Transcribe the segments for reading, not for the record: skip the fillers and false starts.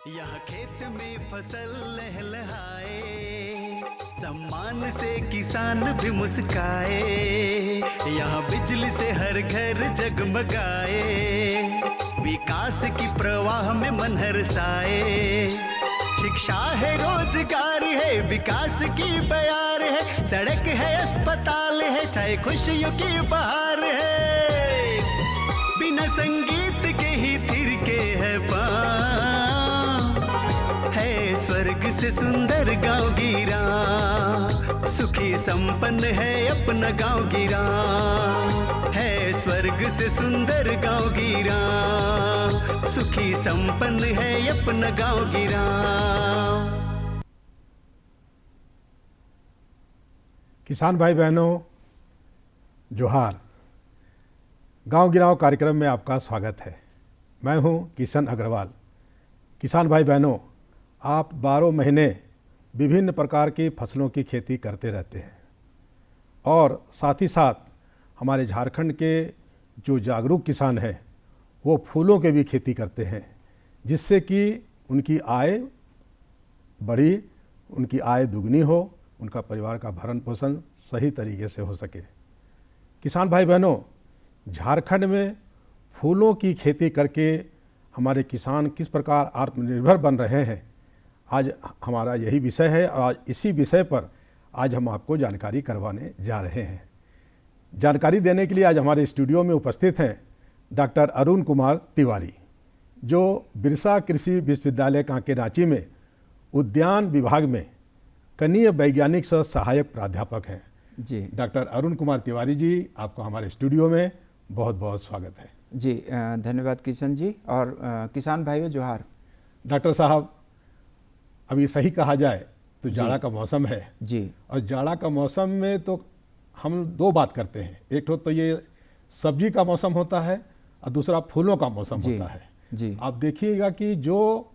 यहाँ खेत में फसल लहलहाए, सम्मान से किसान भी मुस्काए। यहाँ बिजली से हर घर जगमगाए, विकास की प्रवाह में मन हर्षाए। शिक्षा है, रोजगार है, विकास की बयार है, सड़क है, अस्पताल है, चाहे खुशियों की बहार है। बिना संगीत के ही थिरके है पाँव, है स्वर्ग से सुंदर गांव गिरा, सुखी संपन्न है अपना गांव गिरा, है स्वर्ग से सुंदर गांव गिरा, सुखी संपन्न है अपना गांव गिरा। किसान भाई बहनों जोहार। गांव गिराओ कार्यक्रम में आपका स्वागत है। मैं हूं किशन अग्रवाल। किसान भाई बहनों, आप 12 महीने विभिन्न प्रकार की फसलों की खेती करते रहते हैं और साथ ही साथ हमारे झारखंड के जो जागरूक किसान हैं वो फूलों के भी खेती करते हैं, जिससे कि उनकी आय बढ़ी, उनकी आय दुगनी हो, उनका परिवार का भरण पोषण सही तरीके से हो सके। किसान भाई बहनों, झारखंड में फूलों की खेती करके हमारे किसान किस प्रकार आत्मनिर्भर बन रहे हैं, आज हमारा यही विषय है और आज इसी विषय पर आज हम आपको जानकारी करवाने जा रहे हैं। जानकारी देने के लिए आज हमारे स्टूडियो में उपस्थित हैं डॉक्टर अरुण कुमार तिवारी, जो बिरसा कृषि विश्वविद्यालय कांके रांची में उद्यान विभाग में कनीय वैज्ञानिक सह सहायक प्राध्यापक हैं। जी डॉक्टर अरुण कुमार तिवारी जी, आपका हमारे स्टूडियो में बहुत बहुत स्वागत है। जी धन्यवाद किशन जी। और किसान भाइयों जोहार। डॉक्टर साहब, अभी सही कहा जाए तो जाड़ा का मौसम है जी, और जाड़ा का मौसम में तो हम दो बात करते हैं, एक तो ये सब्जी का मौसम होता है और दूसरा फूलों का मौसम होता है जी। आप देखिएगा कि जो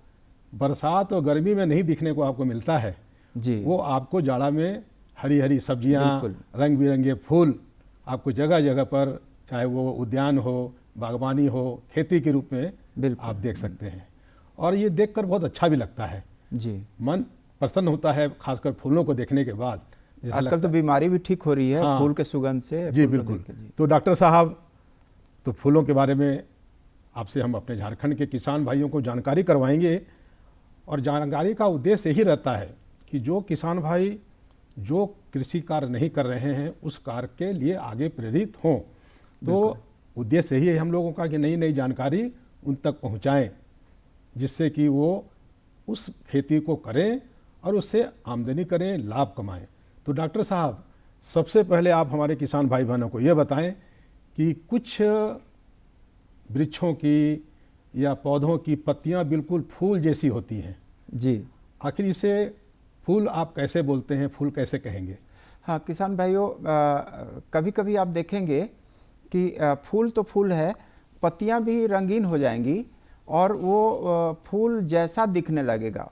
बरसात और गर्मी में नहीं दिखने को आपको मिलता है जी, वो आपको जाड़ा में हरी हरी सब्जियां, बिल्कुल। रंग बिरंगे फूल आपको जगह जगह पर, चाहे वो उद्यान हो, बागवानी हो, खेती के रूप में बिल्कुल आप देख सकते हैं। और ये देखकर बहुत अच्छा भी लगता है, जी। मन प्रसन्न होता है, खासकर फूलों को देखने के बाद। आजकल तो बीमारी भी ठीक हो रही है हाँ, फूल के सुगंध से। जी फूल को बिल्कुल। देख के, जी। तो डॉक्टर साहब, तो फूलों के बारे में आपसे हम अपने झारखंड के किसान भाइयों को जानकारी करवाएंगे और जानकारी का उद्देश्य यही रहता है कि जो किसान भाई जो कृषि कार्य नहीं कर रहे हैं उस कार्य के लिए आगे प्रेरित हों। तो उद्देश्य यही है हम लोगों का कि नई नई जानकारी उन तक पहुंचाएं, जिससे कि वो उस खेती को करें और उससे आमदनी करें, लाभ कमाएं। तो डॉक्टर साहब, सबसे पहले आप हमारे किसान भाई बहनों को ये बताएं कि कुछ वृक्षों की या पौधों की पत्तियां बिल्कुल फूल जैसी होती हैं जी। आखिर इसे फूल आप कैसे बोलते हैं, फूल कैसे कहेंगे? हाँ किसान भाइयों, कभी कभी आप देखेंगे कि फूल तो फूल है, पत्तियां भी रंगीन हो जाएंगी और वो फूल जैसा दिखने लगेगा।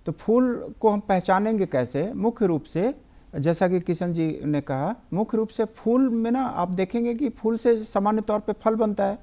तो फूल को हम पहचानेंगे कैसे? मुख्य रूप से, जैसा कि किशन जी ने कहा, मुख्य रूप से फूल में ना आप देखेंगे कि फूल से सामान्य तौर पे फल बनता है,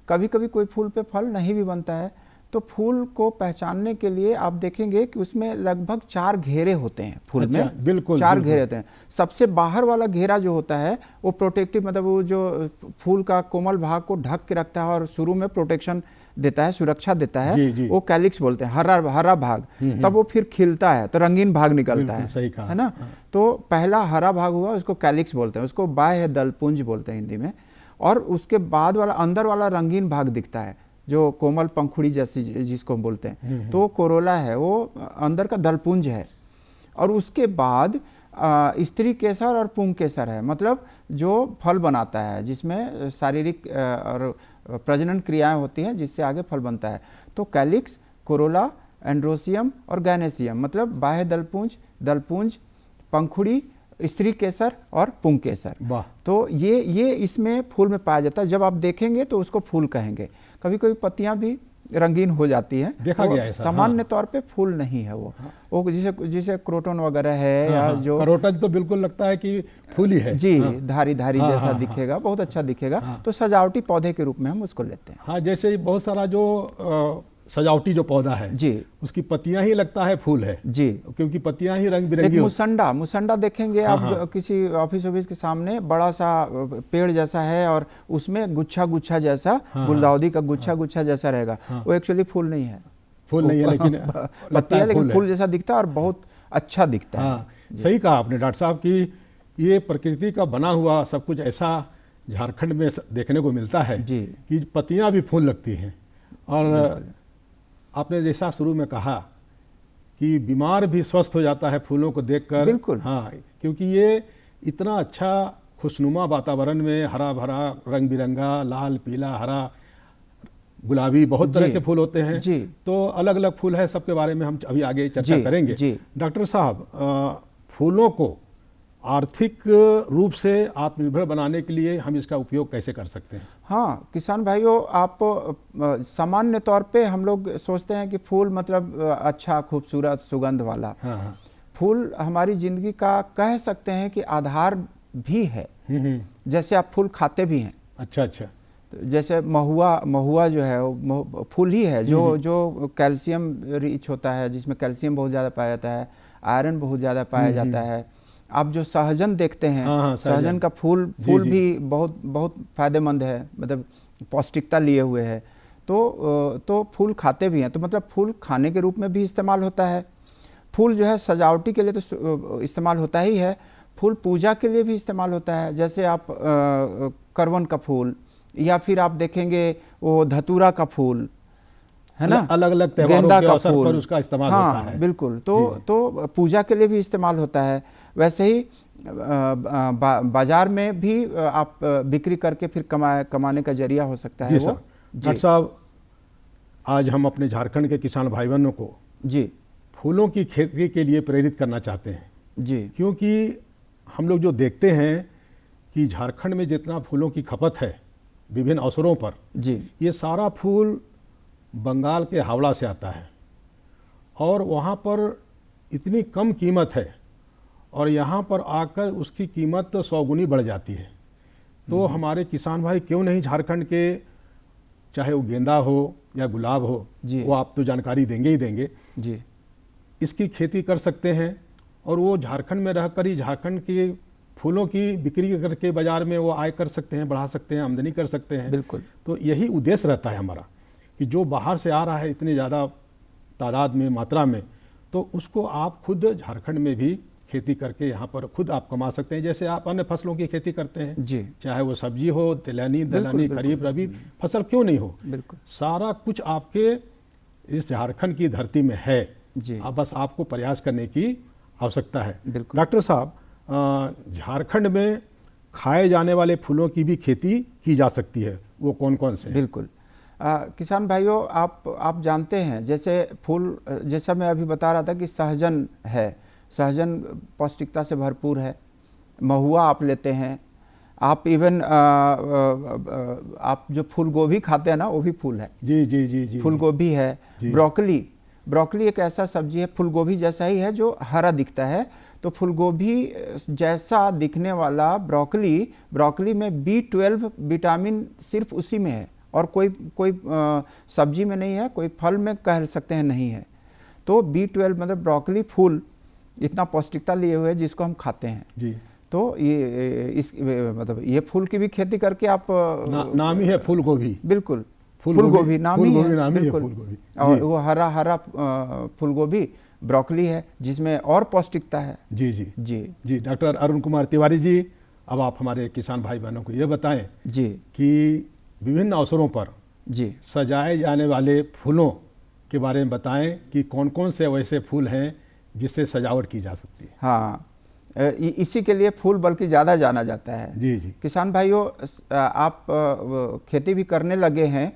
कभी कभी कोई फूल पे फल नहीं भी बनता है। तो फूल को पहचानने के लिए आप देखेंगे कि उसमें लगभग 4 घेरे होते हैं फूल अच्छा, में। बिल्कुल 4 बिल्कुल। घेरे होते हैं। सबसे बाहर वाला घेरा जो होता है वो प्रोटेक्टिव, मतलब वो जो फूल का कोमल भाग को ढक के रखता है और शुरू में प्रोटेक्शन देता है, सुरक्षा देता है, जी, जी। वो कैलिक्स बोलते हैं, हरा भाग। तब वो फिर खिलता है तो रंगीन भाग निकलता है, सही कहा, है ना। तो पहला हरा भाग हुआ, उसको कैलिक्स बोलते हैं, उसको बाह्य दलपुंज बोलते हैं हिंदी में। और उसके बाद वाला अंदर वाला रंगीन भाग दिखता है जो कोमल पंखुड़ी जैसी जिसको हम बोलते हैं, तो कोरोला है, वो अंदर का दलपुंज है। और उसके बाद स्त्री केसर और पुंग केसर है, मतलब जो फल बनाता है, जिसमें शारीरिक और प्रजनन क्रियाएं होती हैं जिससे आगे फल बनता है। तो कैलिक्स, कोरोला, एंड्रोसियम और गैनेसियम, मतलब बाह्य दलपुंज, पंखुड़ी, स्त्री केसर और पुंग केसर। वाह। तो ये इसमें फूल में पाया जाता है। जब आप देखेंगे तो उसको फूल कहेंगे। कभी कभी पत्तियां भी रंगीन हो जाती हैं, देखा गया है ऐसा। सामान्य तौर पे फूल नहीं है वो जिसे क्रोटन वगैरह है या जो करोटन तो बिल्कुल लगता है कि फूल ही है जी, धारी जैसा दिखेगा, बहुत अच्छा दिखेगा। तो सजावटी पौधे के रूप में हम उसको लेते हैं। हाँ, जैसे बहुत सारा जो सजावटी जो पौधा है जी उसकी पत्तियां ही लगता है फूल है, जी। क्योंकि पत्तियां ही रंग एक बिरंगी मुसंडा देखेंगे आप किसी ऑफिस के सामने, बड़ा सा पेड़ जैसा है और उसमें गुच्छा जैसा गुलदाउदी का गुच्छा जैसा रहेगा, वो एक्चुअली फूल नहीं है, फूल नहीं है लेकिन पत्ती है लेकिन फूल जैसा दिखता है और बहुत अच्छा दिखता है। हाँ, सही कहा आपने डॉक्टर साहब कि ये प्रकृति का बना हुआ सब कुछ ऐसा झारखंड में देखने को मिलता है जी। कि पत्तियां भी फूल लगती हैं। और आपने जैसा शुरू में कहा कि बीमार भी स्वस्थ हो जाता है फूलों को देखकर। बिल्कुल। हाँ, क्योंकि ये इतना अच्छा खुशनुमा वातावरण में हरा भरा रंग बिरंगा लाल पीला हरा गुलाबी बहुत तरह के फूल होते हैं जी। तो अलग अलग फूल है, सबके बारे में हम अभी आगे चर्चा करेंगे जी। डॉक्टर साहब, फूलों को आर्थिक रूप से आत्मनिर्भर बनाने के लिए हम इसका उपयोग कैसे कर सकते हैं? हाँ किसान भाइयों, आप सामान्य तौर पे हम लोग सोचते हैं कि फूल मतलब अच्छा खूबसूरत सुगंध वाला। हाँ। फूल हमारी जिंदगी का कह सकते हैं कि आधार भी है। जैसे आप फूल खाते भी हैं। अच्छा। तो जैसे महुआ जो है वो फूल ही है जो कैल्शियम रिच होता है, जिसमें कैल्शियम बहुत ज़्यादा पाया जाता है, आयरन बहुत ज़्यादा पाया जाता है। आप जो सहजन देखते हैं, सहजन का फूल भी बहुत फायदेमंद है, मतलब पौष्टिकता लिए हुए है। तो फूल खाते भी हैं, तो मतलब फूल खाने के रूप में भी इस्तेमाल होता है। फूल जो है सजावटी के लिए तो इस्तेमाल होता ही है, फूल पूजा के लिए भी इस्तेमाल होता है। जैसे आप करवन का फूल या फिर आप देखेंगे वो धतूरा का फूल है ना, अलग अलग त्योहारों के अवसर पर उसका इस्तेमाल होता है। बिल्कुल। तो पूजा के लिए भी इस्तेमाल होता है। वैसे ही बाजार में भी आप बिक्री करके फिर कमाने का जरिया हो सकता है। जी सर। डॉक्टर साहब, आज हम अपने झारखंड के किसान भाई बहनों को जी फूलों की खेती के लिए प्रेरित करना चाहते हैं जी, क्योंकि हम लोग जो देखते हैं कि झारखंड में जितना फूलों की खपत है विभिन्न अवसरों पर जी, ये सारा फूल बंगाल के हावड़ा से आता है और वहाँ पर इतनी कम कीमत है और यहाँ पर आकर उसकी कीमत 100 गुनी बढ़ जाती है। तो हमारे किसान भाई क्यों नहीं झारखंड के, चाहे वो गेंदा हो या गुलाब हो, वो आप तो जानकारी देंगे ही देंगे जी, इसकी खेती कर सकते हैं और वो झारखंड में रहकर ही झारखंड के फूलों की बिक्री करके बाजार में वो आय कर सकते हैं, बढ़ा सकते हैं, आमदनी कर सकते हैं। बिल्कुल। तो यही उद्देश्य रहता है हमारा कि जो बाहर से आ रहा है इतनी ज़्यादा तादाद में, मात्रा में, तो उसको आप खुद झारखंड में भी खेती करके यहाँ पर खुद आप कमा सकते हैं। जैसे आप अन्य फसलों की खेती करते हैं जी, चाहे वो सब्जी हो, तिलहनी, दलहनी, खरीफ, रबी फसल क्यों नहीं हो, बिल्कुल सारा कुछ आपके इस झारखंड की धरती में है जी। अब बस आपको प्रयास करने की आवश्यकता है। बिल्कुल। डॉक्टर साहब, झारखंड में खाए जाने वाले फूलों की भी खेती की जा सकती है, वो कौन कौन से? बिल्कुल। किसान भाइयों, आप जानते हैं जैसे फूल, जैसा मैं अभी बता रहा था कि सहजन है, सहजन पौष्टिकता से भरपूर है। महुआ आप लेते हैं, आप इवन आप जो फूल गोभी खाते हैं ना, वो भी फूल है। जी जी जी जी। फूल गोभी है। ब्रोकली एक ऐसा सब्जी है, फूल गोभी जैसा ही है, जो हरा दिखता है। तो फूल गोभी जैसा दिखने वाला ब्रोकली में B12 विटामिन सिर्फ उसी में है और कोई सब्जी में नहीं है, कोई फल में कह सकते हैं नहीं है। तो B12 मतलब ब्रोकली फूल इतना पौष्टिकता लिए हुए है जिसको हम खाते हैं जी। तो मतलब ये फूल की भी खेती करके आप नाम ही है फूल गोभी। बिल्कुल, फूल गोभी नाम ही है, बिल्कुल। और वो हरा फूल गोभी ब्रोकली है जिसमें और पौष्टिकता है। जी जी जी जी। डॉक्टर अरुण कुमार तिवारी जी, अब आप हमारे किसान भाई बहनों को ये बताएं जी कि विभिन्न अवसरों पर जी सजाए जाने वाले फूलों के बारे में बताएं कि कौन कौन से वैसे फूल हैं जिससे सजावट की जा सकती है। हाँ, इसी के लिए फूल बल्कि ज़्यादा जाना जाता है। जी जी। किसान भाइयों, आप खेती भी करने लगे हैं,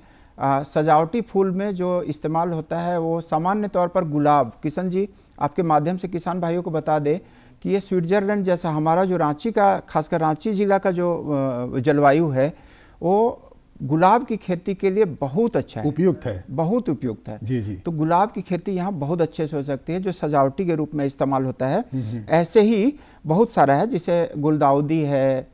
सजावटी फूल में जो इस्तेमाल होता है वो सामान्य तौर पर गुलाब। किशन जी, आपके माध्यम से किसान भाइयों को बता दें कि ये स्विट्जरलैंड जैसा हमारा जो रांची का, खासकर रांची जिला का जो जलवायु है, वो गुलाब की खेती के लिए बहुत अच्छा है, उपयुक्त है, बहुत उपयुक्त है। जी जी। तो गुलाब की खेती यहाँ बहुत अच्छे से हो सकती है, जो सजावटी के रूप में इस्तेमाल होता है। ऐसे ही बहुत सारा है, जैसे गुलदाउदी है,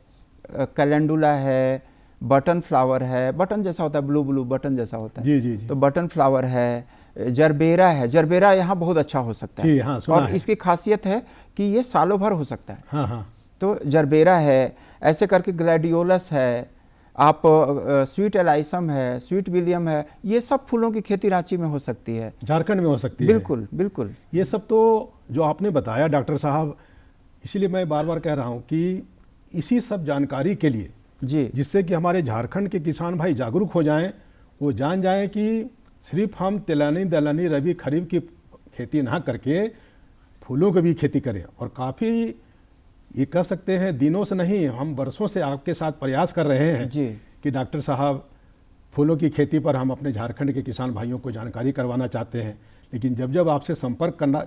कैलेंडुला है, बटन फ्लावर है, बटन जैसा होता है, ब्लू ब्लू बटन जैसा होता है। जी जी जी। तो बटन फ्लावर है, जरबेरा है, जरबेरा यहाँ बहुत अच्छा हो सकता है। जी हाँ, सुना और है। इसकी खासियत है कि ये सालों भर हो सकता है। हाँ हाँ। तो जरबेरा है, ऐसे करके ग्लैडियोलस है, आप स्वीट एलाइसम है, स्वीट विलियम है, ये सब फूलों की खेती रांची में हो सकती है। झारखंड में हो सकती है। बिल्कुल बिल्कुल। ये सब तो जो आपने बताया डॉक्टर साहब, इसीलिए मैं बार बार कह रहा हूँ कि इसी सब जानकारी के लिए, जी जिससे कि हमारे झारखंड के किसान भाई जागरूक हो जाएं, वो जान जाएं कि सिर्फ हम तिलहनी दलहनी रबी खरीफ की खेती ना करके फूलों की भी खेती करें। और काफ़ी ये कह सकते हैं दिनों से नहीं, हम वर्षों से आपके साथ प्रयास कर रहे हैं जी कि डॉक्टर साहब फूलों की खेती पर हम अपने झारखंड के किसान भाइयों को जानकारी करवाना चाहते हैं। लेकिन जब जब आपसे संपर्क करना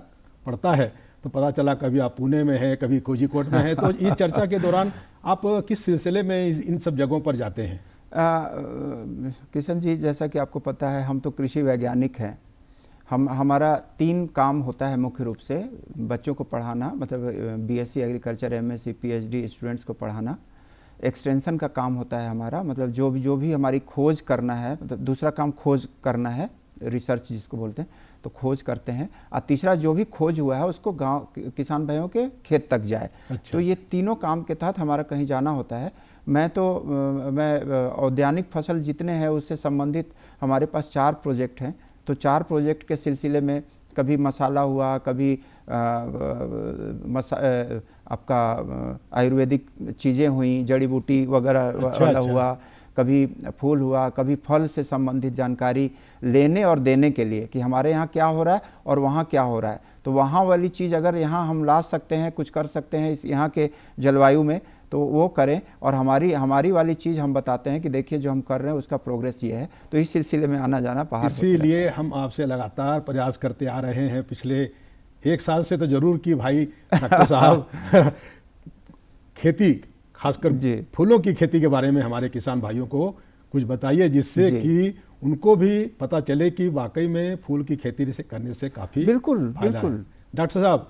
पड़ता है तो पता चला कभी आप पुणे में हैं, कभी कोझिकोड में हैं। तो इस चर्चा के दौरान आप किस सिलसिले में इन सब जगहों पर जाते हैं? किशन जी, जैसा कि आपको पता है, हम तो कृषि वैज्ञानिक हैं। हमारा 3 काम होता है मुख्य रूप से। बच्चों को पढ़ाना, मतलब BSc agriculture, MSc, PhD students को पढ़ाना। एक्सटेंशन का काम होता है हमारा, मतलब जो भी हमारी खोज करना है, मतलब दूसरा काम खोज करना है, रिसर्च जिसको बोलते हैं, तो खोज करते हैं। और तीसरा जो भी खोज हुआ है उसको गांव किसान भाइयों के खेत तक जाए। अच्छा। तो ये तीनों काम के तहत हमारा कहीं जाना होता है। मैं औद्यानिक फसल जितने हैं उससे संबंधित हमारे पास 4 प्रोजेक्ट हैं। तो 4 प्रोजेक्ट के सिलसिले में कभी मसाला हुआ, कभी आपका आयुर्वेदिक चीज़ें हुई, जड़ी बूटी वगैरह वाला हुआ, कभी फूल हुआ, कभी फल से संबंधित जानकारी लेने और देने के लिए कि हमारे यहाँ क्या हो रहा है और वहाँ क्या हो रहा है। तो वहाँ वाली चीज़ अगर यहाँ हम ला सकते हैं, कुछ कर सकते हैं इस यहाँ के जलवायु में, तो वो करें। और हमारी वाली चीज़ हम बताते हैं कि देखिए जो हम कर रहे हैं उसका प्रोग्रेस ये है। तो इस सिलसिले में आना जाना बाहर। इसीलिए हम आपसे लगातार प्रयास करते आ रहे हैं, पिछले 1 साल से तो जरूर कि भाई डॉक्टर साहब खेती, खासकर फूलों की खेती के बारे में हमारे किसान भाइयों को कुछ बताइए, जिससे कि उनको भी पता चले कि वाकई में फूल की खेती से करने से काफ़ी बिल्कुल बिल्कुल। डॉक्टर साहब,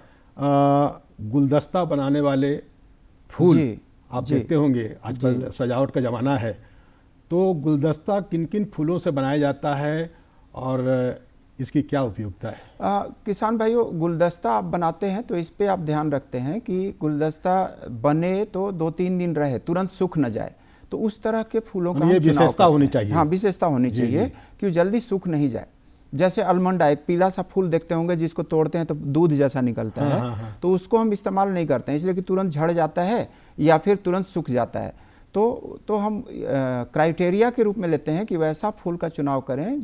गुलदस्ता बनाने वाले फूल आप देखते होंगे, आजकल सजावट का ज़माना है, तो गुलदस्ता किन किन फूलों से बनाया जाता है और इसकी क्या उपयोगिता है? किसान भाइयों, गुलदस्ता आप बनाते हैं तो इस पे आप ध्यान रखते हैं कि गुलदस्ता बने तो 2-3 दिन रहे, तुरंत सूख न जाए। तो उस तरह के फूलों का विशेषता होनी चाहिए। हाँ, विशेषता होनी चाहिए कि जल्दी सूख नहीं जाए। जैसे अलमंडा, एक पीला सा फूल देखते होंगे जिसको तोड़ते हैं तो दूध जैसा निकलता है। तो उसको हम इस्तेमाल नहीं करते हैं, इसलिए कि तुरंत झड़ जाता है या फिर तुरंत सूख जाता है। तो हम क्राइटेरिया के रूप में लेते हैं कि वैसा फूल का चुनाव करें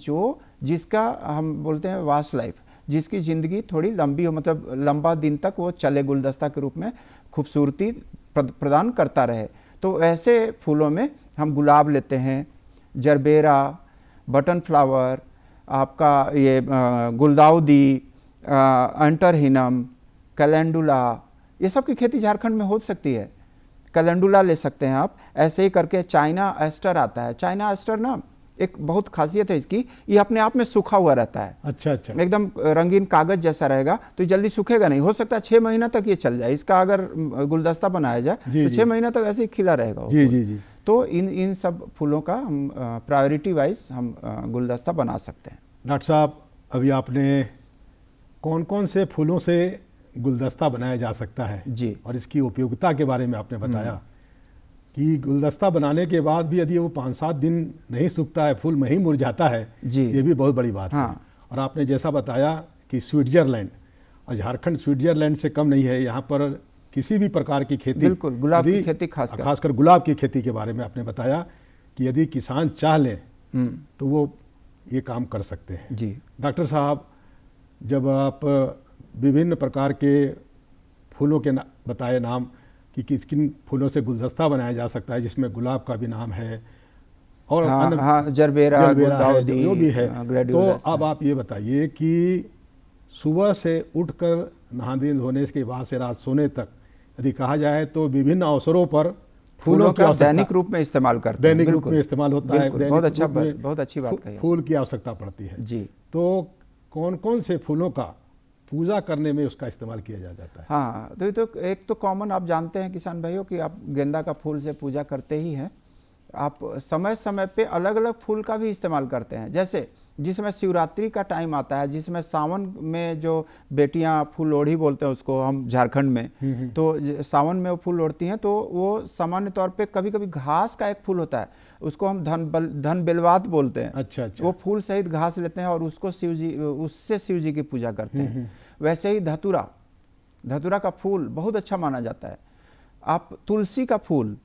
जिसका हम बोलते हैं वास्ट लाइफ, जिसकी ज़िंदगी थोड़ी लंबी हो, मतलब लंबा दिन तक वो चले, गुलदस्ता के रूप में खूबसूरती प्रदान करता रहे। तो ऐसे फूलों में हम गुलाब लेते हैं, जरबेरा, बटन फ्लावर, आपका ये गुलदाउदी, एंटरहिनम, कैलेंडुला, ये सब की खेती झारखंड में हो सकती है। कैलेंडुला ले सकते हैं आप। ऐसे ही करके चाइना एस्टर आता है। चाइना एस्टर ना एक बहुत खासियत है इसकी, ये अपने आप में सूखा हुआ रहता है। अच्छा अच्छा। एकदम रंगीन कागज जैसा रहेगा, तो जल्दी सूखेगा नहीं। हो सकता है 6 महीना तक ये चल जाए। इसका अगर गुलदस्ता बनाया जाए तो 6 महीना तक ऐसे ही खिला रहेगा। जी जी जी। तो इन सब फूलों का हम प्रायोरिटी वाइज हम गुलदस्ता बना सकते हैं। डॉक्टर साहब, अभी आपने कौन कौन से फूलों से गुलदस्ता बनाया जा सकता है जी, और इसकी उपयोगिता के बारे में आपने बताया कि गुलदस्ता बनाने के बाद भी यदि वो 5-7 दिन नहीं सूखता है, फूल में ही मुरझाता है जी, ये भी बहुत बड़ी बात है। और आपने जैसा बताया कि स्विट्जरलैंड, और झारखंड स्विट्जरलैंड से कम नहीं है। यहाँ पर किसी भी प्रकार की खेती, बिल्कुल गुलाब की खेती खासकर गुलाब की खेती के बारे में आपने बताया कि यदि किसान चाह लें तो वो ये काम कर सकते हैं जी। डॉक्टर साहब, जब आप विभिन्न प्रकार के फूलों के बताए नाम कि किस किन फूलों से गुलदस्ता बनाया जा सकता है, जिसमें गुलाब का भी नाम है और जरबेरा गुलदाउदी जो भी है, तो अब आप ये बताइए कि सुबह से उठकर नहाने धोने के बाद से रात सोने तक यदि कहा जाए तो विभिन्न अवसरों पर फूलों का दैनिक रूप में इस्तेमाल करते हैं। दैनिक रूप में इस्तेमाल होता है। बहुत अच्छी बात कही। फूल की आवश्यकता पड़ती है जी। तो कौन कौन से फूलों का पूजा करने में उसका इस्तेमाल किया जाता है? हाँ, तो एक तो कॉमन आप जानते हैं किसान भाइयों कि आप गेंदा का फूल से पूजा करते ही हैं। आप समय समय पे अलग अलग फूल का भी इस्तेमाल करते हैं। जैसे जिसमें शिवरात्रि का टाइम आता है, जिसमें सावन में जो बेटियां फूल ओढ़ी बोलते हैं उसको हम झारखंड में, तो सावन में वो फूल ओढ़ती हैं, तो वो सामान्य तौर पे कभी कभी घास का एक फूल होता है, उसको हम धन बेलवात बोलते हैं। अच्छा अच्छा। वो फूल सहित घास लेते हैं और उसको उससे शिव जी की पूजा करते हैं। वैसे ही धतूरा का फूल बहुत अच्छा माना जाता है। आप तुलसी का फूल,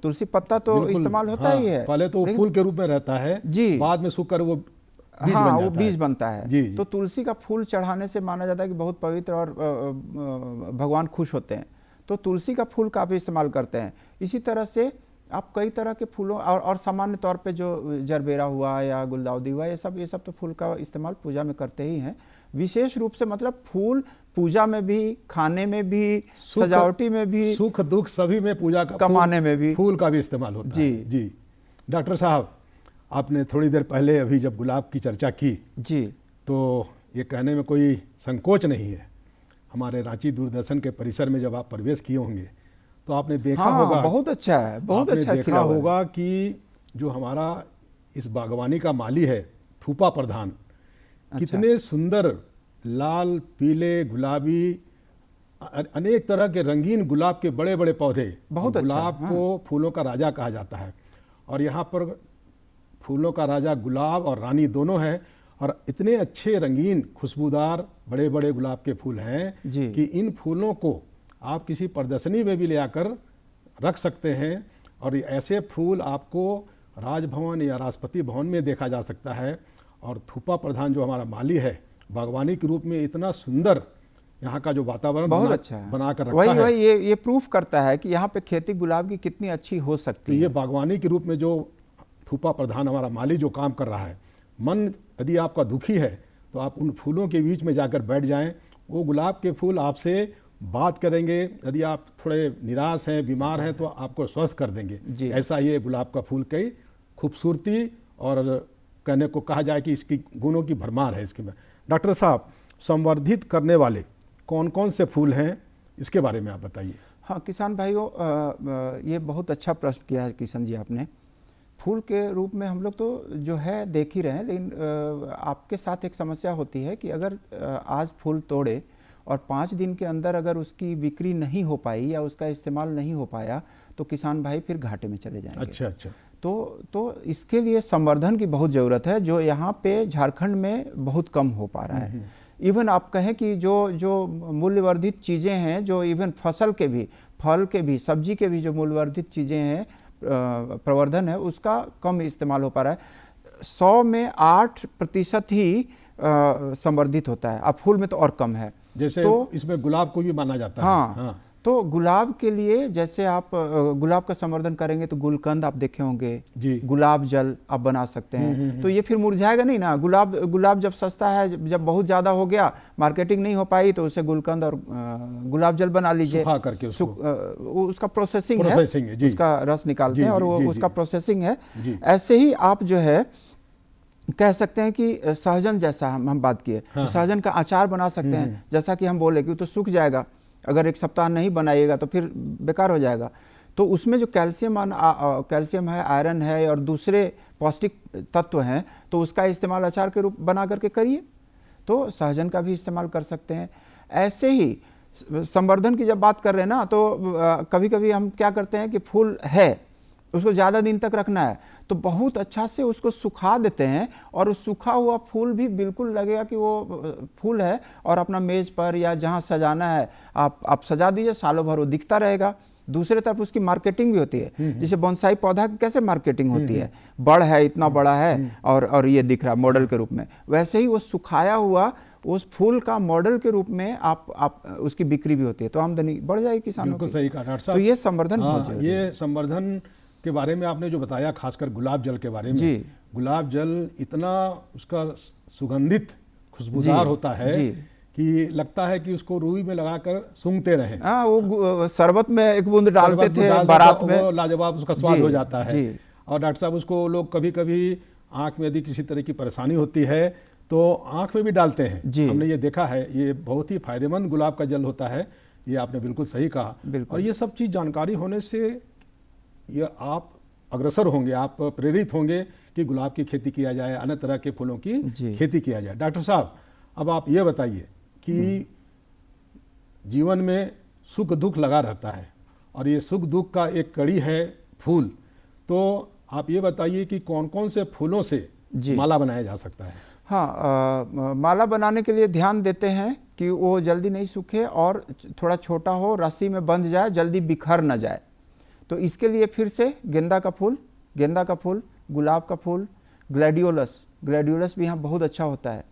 तुलसी पत्ता तो बिल्कुल, इस्तेमाल होता हाँ, ही है, पहले तो फूल के रूप में रहता है जी, बाद में सूख कर वो बीज हाँ, बन वो जाता बीज है। बनता है। जी, जी। तो तुलसी का फूल चढ़ाने से माना जाता है कि बहुत पवित्र और भगवान खुश होते हैं, तो तुलसी का फूल का भी इस्तेमाल करते हैं। इसी तरह से आप कई तरह के फूलों और सामान्य तौर पे जो जरबेरा हुआ या गुलदाउदी हुआ, ये सब तो फूल का इस्तेमाल पूजा में करते ही हैं। विशेष रूप से मतलब फूल पूजा में भी, खाने में भी, सजावटी में भी, सुख दुख सभी में पूजा का कमाने में भी फूल का भी इस्तेमाल होता जी। है। जी डॉक्टर साहब, आपने थोड़ी देर पहले अभी जब गुलाब की चर्चा की जी, तो ये कहने में कोई संकोच नहीं है, हमारे रांची दूरदर्शन के परिसर में जब आप प्रवेश किए होंगे तो आपने देखा हाँ, होगा, बहुत अच्छा है, बहुत आपने अच्छा देखा खिला हुआ है। होगा कि जो हमारा इस बागवानी का माली है थूपा प्रधान, कितने सुंदर लाल, पीले, गुलाबी, अनेक तरह के रंगीन गुलाब के बड़े बड़े पौधे। बहुत अच्छा, गुलाब को फूलों का राजा कहा जाता है और यहाँ पर फूलों का राजा गुलाब और रानी दोनों हैं और इतने अच्छे रंगीन खुशबूदार बड़े बड़े गुलाब के फूल हैं जी। कि इन फूलों को आप किसी प्रदर्शनी में भी ले आकर रख सकते हैं और ऐसे फूल आपको राजभवन या राष्ट्रपति भवन में देखा जा सकता है। और थूपा प्रधान जो हमारा माली है बागवानी के रूप में इतना सुंदर यहाँ का जो वातावरण बहुत अच्छा है, बनाकर रखा वही है, वही ये प्रूफ करता है कि यहाँ पे खेती गुलाब की कितनी अच्छी हो तो सकती है। ये बागवानी के रूप में जो थूपा प्रधान हमारा माली जो काम कर रहा है, मन यदि आपका दुखी है तो आप उन फूलों के बीच में जाकर बैठ जाएं, वो गुलाब के फूल आपसे बात करेंगे। यदि आप थोड़े निराश हैं, बीमार हैं, तो आपको स्वस्थ कर देंगे। जी। ऐसा ये गुलाब का फूल की खूबसूरती और कहने को कहा जाए कि इसकी गुणों की भरमार है इसकी में। डॉक्टर साहब, संवर्धित करने वाले कौन कौन से फूल हैं, इसके बारे में आप बताइए। हाँ किसान भाइयों, ये बहुत अच्छा प्रश्न किया है किशन जी आपने। फूल के रूप में हम लोग तो जो है देख ही रहे हैं, लेकिन आपके साथ एक समस्या होती है कि अगर आज फूल तोड़े और 5 दिन के अंदर अगर उसकी बिक्री नहीं हो पाई या उसका इस्तेमाल नहीं हो पाया तो किसान भाई फिर घाटे में चले जाएंगे। अच्छा अच्छा। तो इसके लिए संवर्धन की बहुत ज़रूरत है, जो यहाँ पे झारखंड में बहुत कम हो पा रहा है। इवन आप कहें कि जो मूल्यवर्धित चीज़ें हैं, जो इवन फसल के भी, फल के भी, सब्जी के भी जो मूल्यवर्धित चीज़ें हैं, प्रवर्धन है, उसका कम इस्तेमाल हो पा रहा है। 100 में 8% ही संवर्धित होता है। अब फूल में तो और कम है। जैसे तो इसमें गुलाब को भी माना जाता है। हाँ, तो गुलाब के लिए जैसे आप गुलाब का संवर्धन करेंगे तो गुलकंद आप देखे होंगे जी। गुलाब जल आप बना सकते हैं। तो ये फिर मुरझाएगा नहीं ना। गुलाब जब सस्ता है, जब बहुत ज़्यादा हो गया, मार्केटिंग नहीं हो पाई, तो उसे गुलकंद और गुलाब जल बना लीजिए। सुखा करके उसका प्रोसेसिंग है जी। उसका रस निकालते हैं और वो उसका प्रोसेसिंग है। ऐसे ही आप जो है कह सकते हैं कि सहजन जैसा हम बात किए, तो सहजन का अचार बना सकते हैं। जैसा कि हम बोले कि वो तो सूख जाएगा, अगर 1 सप्ताह नहीं बनाइएगा तो फिर बेकार हो जाएगा। तो उसमें जो कैल्शियम है, आयरन है और दूसरे पौष्टिक तत्व हैं, तो उसका इस्तेमाल अचार के रूप बना करके करिए। तो सहजन का भी इस्तेमाल कर सकते हैं। ऐसे ही संवर्धन की जब बात कर रहे हैं ना, तो कभी कभी हम क्या करते हैं कि फूल है, उसको ज़्यादा दिन तक रखना है, तो बहुत अच्छा से उसको सुखा देते हैं और उस सूखा हुआ फूल भी बिल्कुल लगेगा कि वो फूल है, और अपना मेज़ पर या जहाँ सजाना है आप सजा दीजिए, सालों भर वो दिखता रहेगा। दूसरी तरफ उसकी मार्केटिंग भी होती है। जैसे बोनसाई पौधा की कैसे मार्केटिंग होती है, बड़ है, इतना बड़ा है और ये दिख रहा है मॉडल के रूप में, वैसे ही वो सुखाया हुआ उस फूल का मॉडल के रूप में आप उसकी बिक्री भी होती है, तो आमदनी बढ़ जाएगी किसानों की। सही कहा डॉक्टर साहब। तो ये संवर्धन ये संवर्धन के बारे में आपने जो बताया, खासकर गुलाब जल के बारे में जी। गुलाब जल इतना उसका सुगंधित खुशबूदार होता है कि लगता है कि उसको रूई में लगाकर सूंघते रहें। वो शरबत में एक बूंद डालते थे बारात में, वो लाजवाब उसका स्वाद हो जाता है। और डॉक्टर साहब उसको लोग कभी कभी आँख में यदि किसी तरह की परेशानी होती है तो आँख में भी डालते हैं, हमने ये देखा है। ये बहुत ही फायदेमंद गुलाब का जल होता है, ये आपने बिल्कुल सही कहा। और ये सब चीज़ जानकारी होने से ये आप अग्रसर होंगे, आप प्रेरित होंगे कि गुलाब की खेती किया जाए, अन्य तरह के फूलों की जी। खेती किया जाए। डॉक्टर साहब, अब आप ये बताइए कि जीवन में सुख दुख लगा रहता है और ये सुख दुख का एक कड़ी है फूल, तो आप ये बताइए कि कौन कौन से फूलों से जी। माला बनाया जा सकता है? हाँ, माला बनाने के लिए ध्यान देते हैं कि वो जल्दी नहीं सूखे और थोड़ा छोटा हो, रस्सी में बंध जाए, जल्दी बिखर न जाए। तो इसके लिए फिर से गेंदा का फूल, गुलाब का फूल, ग्लैडियोलस भी यहाँ बहुत अच्छा होता है।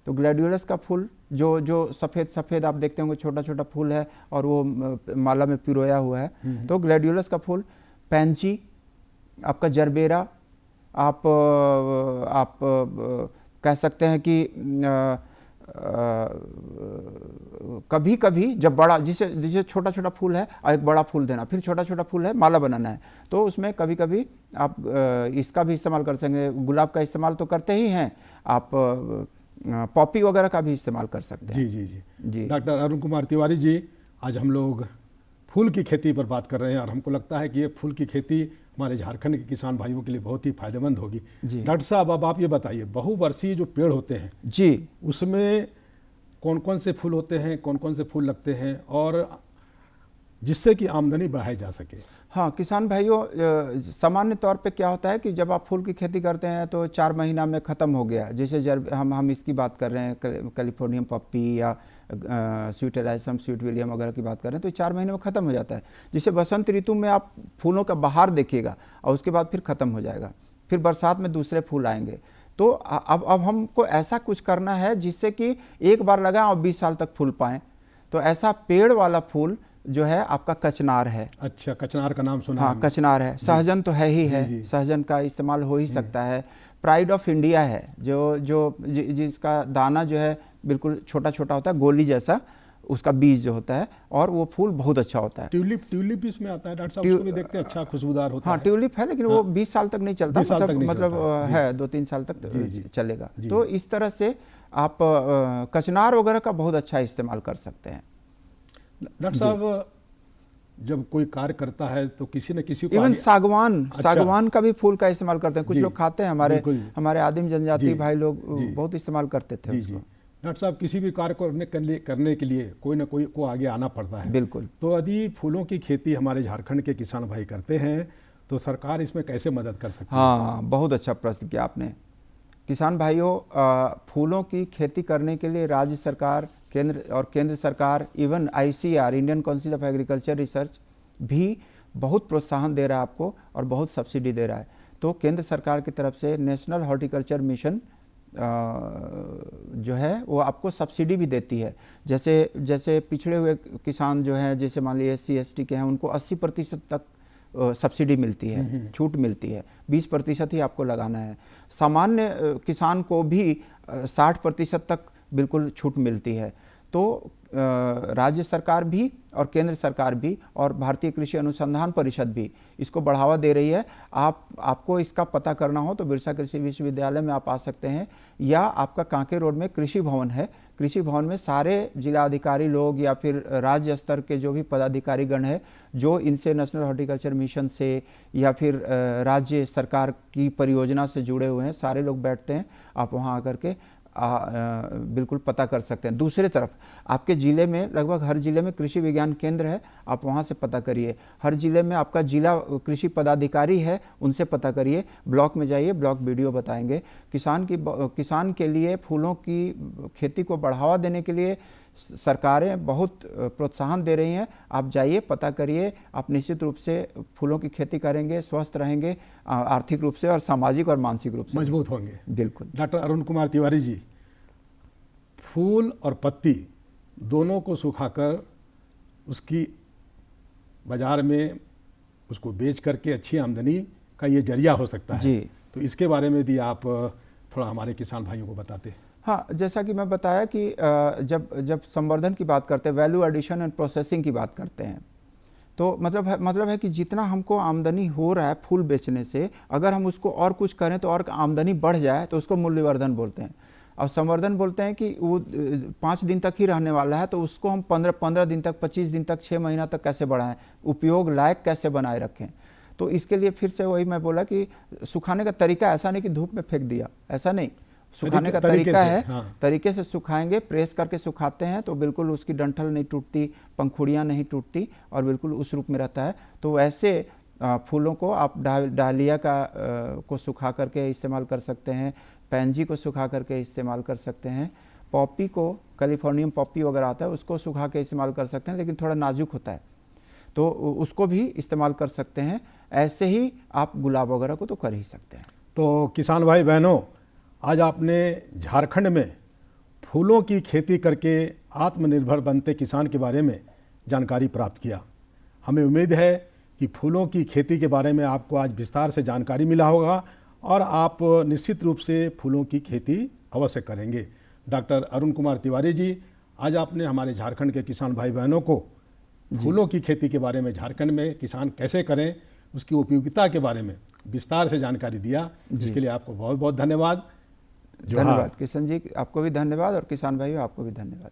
तो ग्लैडियोलस का फूल जो सफ़ेद आप देखते होंगे, छोटा छोटा फूल है और वो माला में पिरोया हुआ है, तो ग्लैडियोलस का फूल, पैंसी, आपका जरबेरा, आप कह सकते हैं कि कभी कभी जब बड़ा, जिसे छोटा छोटा फूल है और एक बड़ा फूल देना, फिर छोटा छोटा फूल है, माला बनाना है, तो उसमें कभी कभी आप इसका भी इस्तेमाल कर सकेंगे। गुलाब का इस्तेमाल तो करते ही हैं, आप पॉपी वगैरह का भी इस्तेमाल कर सकते हैं। जी। डॉक्टर अरुण कुमार तिवारी जी, आज हम लोग फूल की खेती पर बात कर रहे हैं और हमको लगता है कि ये फूल की खेती हमारे झारखंड के किसान भाइयों के लिए बहुत ही फायदेमंद होगी। डॉक्टर साहब, अब आप ये बताइए, बहुवर्षीय जो पेड़ होते हैं जी, उसमें कौन कौन से फूल होते हैं, कौन कौन से फूल लगते हैं और जिससे कि आमदनी बढ़ाई जा सके? हाँ, किसान भाइयों, सामान्य तौर पे क्या होता है कि जब आप फूल की खेती करते हैं तो 4 महीना में ख़त्म हो गया। जैसे हम इसकी बात कर रहे हैं, कैलिफोर्नियम पप्पी या स्वीट एलाइसम, स्वीट विलियम वगैरह की बात कर रहे हैं, तो 4 महीने में ख़त्म हो जाता है। जैसे बसंत ऋतु में आप फूलों का बहार देखिएगा और उसके बाद फिर ख़त्म हो जाएगा, फिर बरसात में दूसरे फूल आएंगे। तो अब हमको ऐसा कुछ करना है जिससे कि एक बार लगाएं और 20 साल तक फूल पाएँ। तो ऐसा पेड़ वाला फूल जो है आपका कचनार है। अच्छा, कचनार का नाम सुना? हाँ, कचनार है। सहजन तो है ही है, सहजन का इस्तेमाल हो ही सकता है। प्राइड ऑफ इंडिया है, जिसका दाना जो है बिल्कुल छोटा छोटा होता है, गोली जैसा उसका बीज जो होता है, और वो फूल बहुत अच्छा होता है। ट्यूलिप इसमें आता है डॉक्टर साहब, उसको भी देखते हैं, अच्छा खुशबूदार होता है। हाँ, ट्यूलिप है, लेकिन वो 20 साल तक नहीं चलता, मतलब है 2-3 साल तक चलेगा। तो इस तरह से आप कचनार वगैरह का बहुत अच्छा इस्तेमाल कर सकते हैं। डॉक्टर साहब, जब कोई कार्य करता है तो किसी न किसी को इवन सागवान का भी फूल का इस्तेमाल करते हैं, कुछ लोग खाते हैं, हमारे आदिम जनजाति भाई लोग बहुत इस्तेमाल करते थे उसको। डॉक्टर साहब, किसी भी कार्य को करने के लिए कोई ना कोई को आगे आना पड़ता है। बिल्कुल। तो यदि फूलों की खेती हमारे झारखंड के किसान भाई करते हैं तो सरकार इसमें कैसे मदद कर सकती है? हाँ, बहुत अच्छा प्रश्न किया आपने। किसान भाइयों, फूलों की खेती करने के लिए राज्य सरकार, केंद्र सरकार, even ICAR, Indian council of agriculture research भी बहुत प्रोत्साहन दे रहा है आपको और बहुत सब्सिडी दे रहा है। तो केंद्र सरकार की तरफ से नेशनल हॉर्टिकल्चर मिशन जो है वो आपको सब्सिडी भी देती है। जैसे पिछड़े हुए किसान जो हैं, जैसे मान लीजिए SC ST के हैं, उनको 80% तक सब्सिडी मिलती है, छूट मिलती है, 20% ही आपको लगाना है। सामान्य किसान को भी 60% तक बिल्कुल छूट मिलती है। तो राज्य सरकार भी और केंद्र सरकार भी और भारतीय कृषि अनुसंधान परिषद भी इसको बढ़ावा दे रही है। आपको इसका पता करना हो तो बिरसा कृषि विश्वविद्यालय में आप आ सकते हैं, या आपका कांके रोड में कृषि भवन है। कृषि भवन में सारे जिला अधिकारी लोग या फिर राज्य स्तर के जो भी पदाधिकारी गण है, जो इनसे नेशनल हॉर्टिकल्चर मिशन से या फिर राज्य सरकार की परियोजना से जुड़े हुए हैं, सारे लोग बैठते हैं। आप वहाँ आकर के बिल्कुल पता कर सकते हैं। दूसरे तरफ आपके ज़िले में लगभग हर ज़िले में कृषि विज्ञान केंद्र है, आप वहाँ से पता करिए। हर ज़िले में आपका जिला कृषि पदाधिकारी है, उनसे पता करिए। ब्लॉक में जाइए, ब्लॉक वीडियो बताएंगे। किसान के लिए फूलों की खेती को बढ़ावा देने के लिए सरकारें बहुत प्रोत्साहन दे रही हैं। आप जाइए, पता करिए, आप निश्चित रूप से फूलों की खेती करेंगे, स्वस्थ रहेंगे, आर्थिक रूप से और सामाजिक और मानसिक रूप से मजबूत होंगे। बिल्कुल। डॉक्टर अरुण कुमार तिवारी जी, फूल और पत्ती दोनों को सुखाकर उसकी बाजार में उसको बेच करके अच्छी आमदनी का ये जरिया हो सकता है जी। तो इसके बारे में भी आप थोड़ा हमारे किसान भाइयों को बताते हैं। हाँ, जैसा कि मैं बताया कि जब संवर्धन की बात करते हैं, वैल्यू एडिशन एंड प्रोसेसिंग की बात करते हैं, तो मतलब है कि जितना हमको आमदनी हो रहा है फूल बेचने से, अगर हम उसको और कुछ करें तो और आमदनी बढ़ जाए तो उसको मूल्यवर्धन बोलते हैं। और संवर्धन बोलते हैं कि वो 5 दिन तक ही रहने वाला है, तो उसको हम 15 दिन तक, 25 दिन तक, 6 महीना तक कैसे बढ़ाएं, उपयोग लायक कैसे बनाए रखें। तो इसके लिए फिर से वही मैं बोला कि सुखाने का तरीका ऐसा नहीं कि धूप में फेंक दिया, ऐसा नहीं, सुखाने का तरीका है, तरीके से सुखाएंगे, प्रेस करके सुखाते हैं तो बिल्कुल उसकी डंठल नहीं टूटती, पंखुड़ियाँ नहीं टूटती और बिल्कुल उस रूप में रहता है। तो ऐसे फूलों को आप डालिया को सुखा करके इस्तेमाल कर सकते हैं, पैंजी को सुखा करके इस्तेमाल कर सकते हैं, पॉपी को, कैलिफोर्नियम पॉपी वगैरह आता है उसको सुखा के इस्तेमाल कर सकते हैं, लेकिन थोड़ा नाजुक होता है तो उसको भी इस्तेमाल कर सकते हैं। ऐसे ही आप गुलाब वगैरह को तो कर ही सकते हैं। तो किसान भाई बहनों, आज आपने झारखंड में फूलों की खेती करके आत्मनिर्भर बनते किसान के बारे में जानकारी प्राप्त किया। हमें उम्मीद है कि फूलों की खेती के बारे में आपको आज विस्तार से जानकारी मिला होगा और आप निश्चित रूप से फूलों की खेती अवश्य करेंगे। डॉक्टर अरुण कुमार तिवारी जी, आज आपने हमारे झारखंड के किसान भाई बहनों को फूलों की खेती के बारे में, झारखंड में किसान कैसे करें, उसकी उपयोगिता के बारे में विस्तार से जानकारी दिया। इसके लिए आपको बहुत बहुत धन्यवाद। धन्यवाद किशन जी, आपको भी धन्यवाद और किसान भाइयों आपको भी धन्यवाद।